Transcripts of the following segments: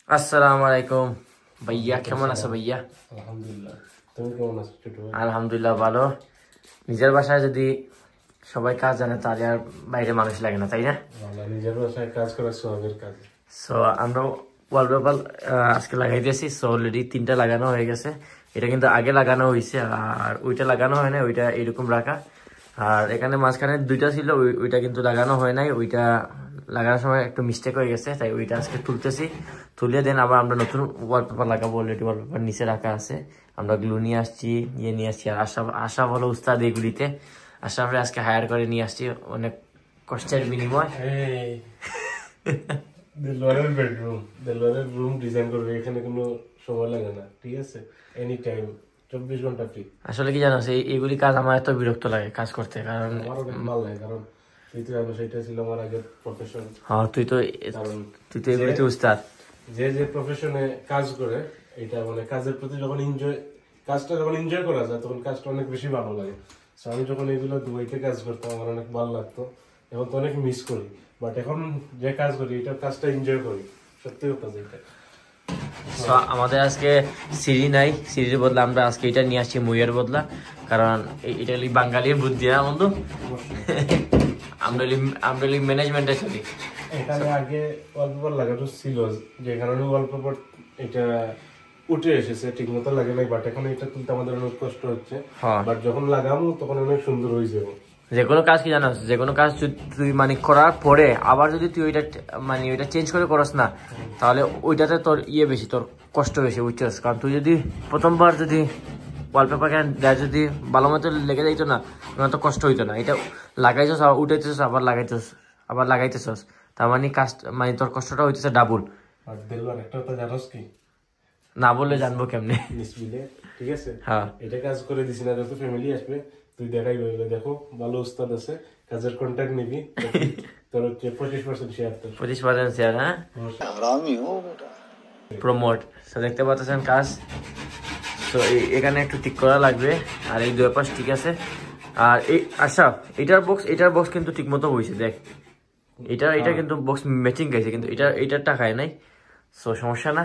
আসসালামু আলাইকুম ভাইয়া, কেমন আছো ভাইয়া? আলহামদুলিল্লাহ, তুমি কেমন আছো ছোট ভাই? আলহামদুলিল্লাহ ভালো। নিজের বাসায় যদি সবাই কাজ জানে তাহলে আর বাইরে মানুষ লাগে না, তাই না? নিজের বাসায় কাজ করা সোহাগের কাজ। সো আমরা ওয়ালপেপার আজকে লাগাই দিয়েছি। সো অলরেডি 3টা লাগানো হয়ে গেছে। এটা কিন্তু আগে লাগানো হয়েছে, আর ওইটা লাগানো হয় না, ওইটা এরকম রাখা। আর এখানে মাঝখানে 2টা ছিল, ওইটা কিন্তু লাগানো হয় নাই। ওইটা লাগানোর সময় একটু মিস্টেক হয়ে গেছে, তাই ওইটা আজকে তুলতেছি। তুলে দেন আবার আমরা নতুন ওয়ালপেপার লাগাবো। অলরেডি ওয়ালপেপার নিচে রাখা আছে। আমরা গ্লু নিয়ে আসছি, নিয়ে আসছি। আর আশরাফ হলো উস্তাদ এগুলিতে। আশরাফরে আজকে হায়ার করে নিয়ে আসছি অনেক কষ্টের বিনিময়। দেলোয়ারের বেডরুম, দেলোয়ারের রুম ডিজাইন করবে, এখানে কোনো সময় লাগে না, ঠিক আছে? এনি টাইম 24 ঘন্টা ফ্রি। আসলে কি জানো, এইগুলি কাজ আমার এত বিরক্ত লাগে কাজ করতে, কারণ আমারও ভালো লাগে, কারণ তুই তো জানো সেটা ছিল আমার আগের প্রফেশন। হ্যাঁ, তুই তো এগুলিতে উস্তাদ। যে প্রফেশনে কাজ করে, এটা মানে কাজের প্রতি যখন কাজটা যখন এনজয় করা যায় তখন কাজটা অনেক বেশি ভালো লাগে। সো আমি যখন এগুলো দুবাইতে কাজ করতাম আমার অনেক ভালো লাগতো, এখন তো অনেক মিস করি। বাট এখন যে কাজ করি এটা কাজটা এনজয় করি, সত্যি কথা যেটা। আমাদের আজকে সিঁড়ি নাই, সিঁড়ির বদলা আমরা আজকে এটা নিয়ে আসছি মুইয়ের বদলা, কারণ এটা বাঙালির বুদ্ধি না বন্ধু। আমরা ম্যানেজমেন্টে চলি। এখানে আগে ওয়ালপেপার লাগানো ছিল, যে কারণে ওয়ালপেপার এটা উঠে এসেছে, ঠিক মতো লাগে নাই। বাট এখন এটা তুলতে আমাদের অনেক কষ্ট হচ্ছে। বাট যখন লাগাবো তখন অনেক সুন্দর হয়ে যাবে। যে কোনো কাজ কি জানো, যে কোনো কাজ তুই মানে করার পরে আবার যদি তুই ওইটা মানে ওইটা চেঞ্জ করে করস না, তাহলে ওইটাতে তোর বেশি, তোর কষ্ট বেশি, বুঝছস? কারণ তুই যদি প্রথমবার যদি ওয়ালপেপার দেয় যদি ভালো মতো লেগে যাইতো না, তো কষ্ট হইতো না। এটা লাগাইছস, আবার উঠাইতেছস, আবার লাগাইতেছস, তার মানে কাজ মানে তোর কষ্টটা হইতেছে ডাবল। আর দেলওয়ার একটা কথা জানোস কি? না বললে জানবো কেমনে? নিসবিলে, ঠিক আছে? হ্যাঁ, এটা কাজ করে দিছি না, যত ফ্যামিলি আসবে তুই দেখাই রইলে, দেখো ভালো উস্তাদ আছে, কাজের কন্ট্যাক্ট নিবি, তোর হচ্ছে 25% শেয়ার। 25% শেয়ার। হ্যাঁ, প্রমোট। তো দেখতে পাচ্ছেন কাজ। তো এখানে একটু ঠিক করা লাগবে, আর এই 2 পাশ ঠিক আছে। আর এই আচ্ছা, এটার বক্স কিন্তু ঠিক মতো হয়েছে, দেখ। এটা কিন্তু বক্স ম্যাচিং গেছে, কিন্তু এটারটা খায় নাই। সো সমস্যা না,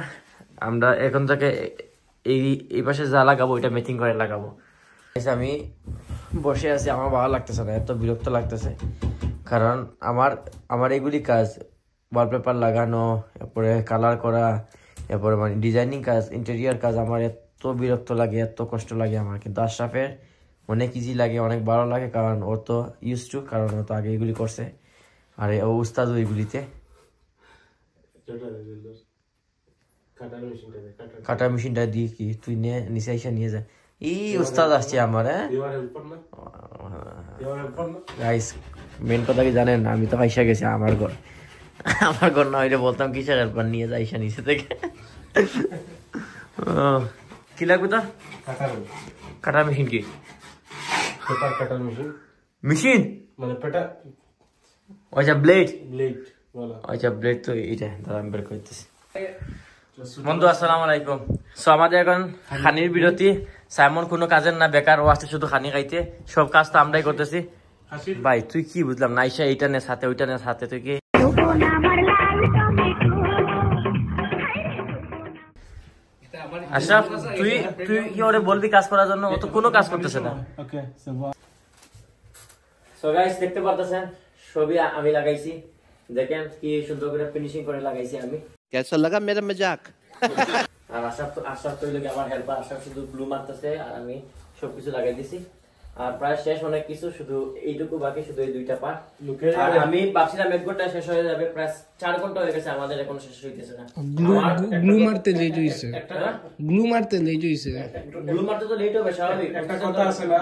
আমরা এখন থেকে এই পাশে যা লাগাবো ওইটা ম্যাচিং করে লাগাবো। আমি বসে আছি, আমার ভালো লাগতেছে না, এত বিরক্ত লাগতেছে। কারণ আমার এগুলি কাজ, ওয়ালপেপার লাগানো, এরপরে কালার করা, এরপরে মানে ডিজাইনিং কাজ, ইন্টেরিয়ার কাজ, আমার এত বিরক্ত লাগে, এত কষ্ট লাগে আমার। কিন্তু আশরাফের অনেক ইজি লাগে, অনেক ভালো লাগে, কারণ ও তো ইউজ টু, কারণ ও তো আগে এগুলি করছে, আর ও উস্তাদও এগুলিতে। কাটার মেশিনটা দিয়ে কি তুই নিচে এসে নিয়ে যা। উস্তাদ আসছে আমার। গাইস, মেন কথা কি জানেন, আমি তো পয়সা গেছি আমার ঘর না হইলে বলতাম কিসের হেল্পার নিয়ে যাই নিচে থেকে। কি লাগবে তোর? কাটার মেশিন। কি কাটার মেশিন? মানে পেটা, আচ্ছা ব্লেড। আচ্ছা ব্লেড তো এইটা দাঁড়া, আমি বের করতেছি। বন্ধু আসসালামু আলাইকুম। সো আমাদের এখন খানির বিরতি। সাইমন কোনো কাজের না, বেকার, ও আসছে শুধু খানি খাইতে। সব কাজ তো আমরাই করতেছি। ভাই তুই কি বুঝলাম না, আইসা এইটা নে সাথে, ওইটা নে সাথে, তুই কি আশরাফ, তুই কি ওরে বলবি কাজ করার জন্য? ও তো কোনো কাজ করতেছে না। সো গাইস, দেখতে পারতেছেন সবই আমি লাগাইছি। দেখেন কি সুন্দর করে ফিনিশিং করে লাগাইছি আমি। कैसा लगा मेरा मजाक? আর আশরাফ তো লাগে আমার হেল্পার। আশরাফ শুধু গ্লু মারতেছে আর আমি সবকিছু লাগাই দিছি। আর প্রায় শেষ অনেক কিছু, শুধু এইটুকু বাকি, শুধু এই 2টা পার্ট। আর আমি ভাবছিলাম 1 ঘন্টা শেষ হয়ে যাবে, প্রায় 4 ঘন্টা হয়ে গেছে, আমাদের এখনো শেষ হইতেছে না। গ্লু মারতে লেট হইছে, গ্লু মারতে তো লেট হবে, স্বাভাবিক। একটা কথা আছে না,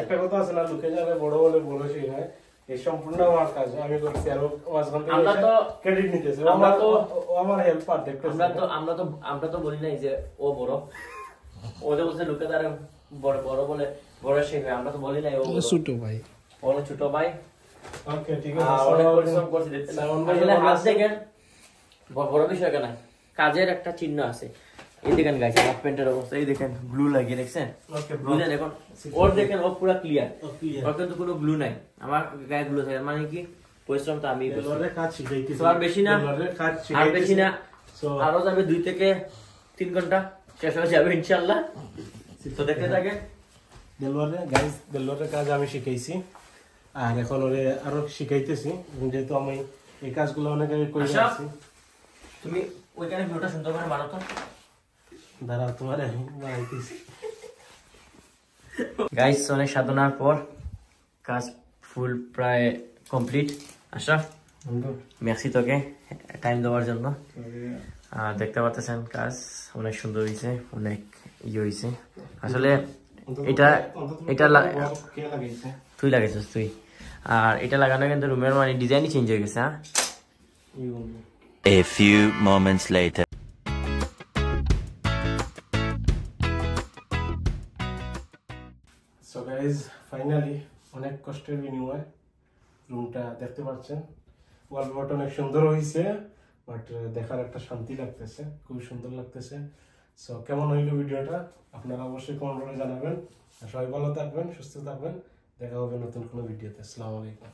একটা কথা আছে না, লোকে যাবে বড় বলে বলেছি, হ্যাঁ এই সম্পূর্ণ আমার কাজ, আমি করছি। আর আমরা তো ক্রেডিট নিতেছি, আমরা তো আমার হেল্পার দেখতেছি। আমরা তো বলি নাই যে ও বড়, ও যে বলছে লোকে তার বড় বলে বড় শেখে, আমরা তো বলি নাই ও ছোট ভাই, ও ছোট ভাই। ওকে, ঠিক আছে। অনেক পরিশ্রম করছি, আসলে হাত দেখেন, বড় বিষয় কেন, কাজের একটা চিহ্ন আছে। এই দেখেন গাইস, হাফ প্যান্টের অবস্থা, এই দেখেন গ্লু লাগিয়ে দেখছেন। বুঝলেন? এখন ওর দেখেন, ও পুরো ক্লিয়ার, ওর কিন্তু কোনো গ্লু নাই। আমার গায়ে গ্লু থাকে, মানে কি পরিশ্রম তো আমি, আর বেশি না সো আরো যাবে 2 থেকে 3 ঘন্টা শেষ হয়ে যাবে ইনশাআল্লাহ। তো দেখতে থাকে। দেলোয়ারের কাজ আমি শিখাইছি আর এখন ওরে আরো শিখাইতেছি, যেহেতু আমি এই কাজগুলো অনেক আগে করে আচ্ছা। আসছি। তুমি ওইখানে ভিডিওটা সুন্দর করে বানাও তো। দাঁড়াও, তোমার আমি বানাইতেছি। গাইস অনেক সাধনার পর কাজ ফুল প্রায় কমপ্লিট। আশরাফ মেক্সি তোকে টাইম দেওয়ার জন্য। আর দেখতে পাচ্ছেন কাজ অনেক সুন্দর হয়েছে, অনেক ইয়ে হয়েছে আসলে। এটা কে লাগাইছে? তুই লাগাইছিস তুই। আর এটা লাগানো কিন্তু রুমের মানে ডিজাইনই চেঞ্জ হয়ে গেছে। হ্যাঁ A few moments later. So guys finally অনেক কষ্টের বিনিময়ে রুমটা দেখতে পাচ্ছেন। ওয়ালপেপারটা অনেক সুন্দর হয়েছে, বাট দেখার একটা শান্তি লাগতেছে, খুবই সুন্দর লাগতেছে। সো কেমন হইলো ভিডিওটা আপনারা অবশ্যই কমেন্ট করে জানাবেন। আর সবাই ভালো থাকবেন, সুস্থ থাকবেন। দেখা হবে নতুন কোনো ভিডিওতে। আসসালামু আলাইকুম।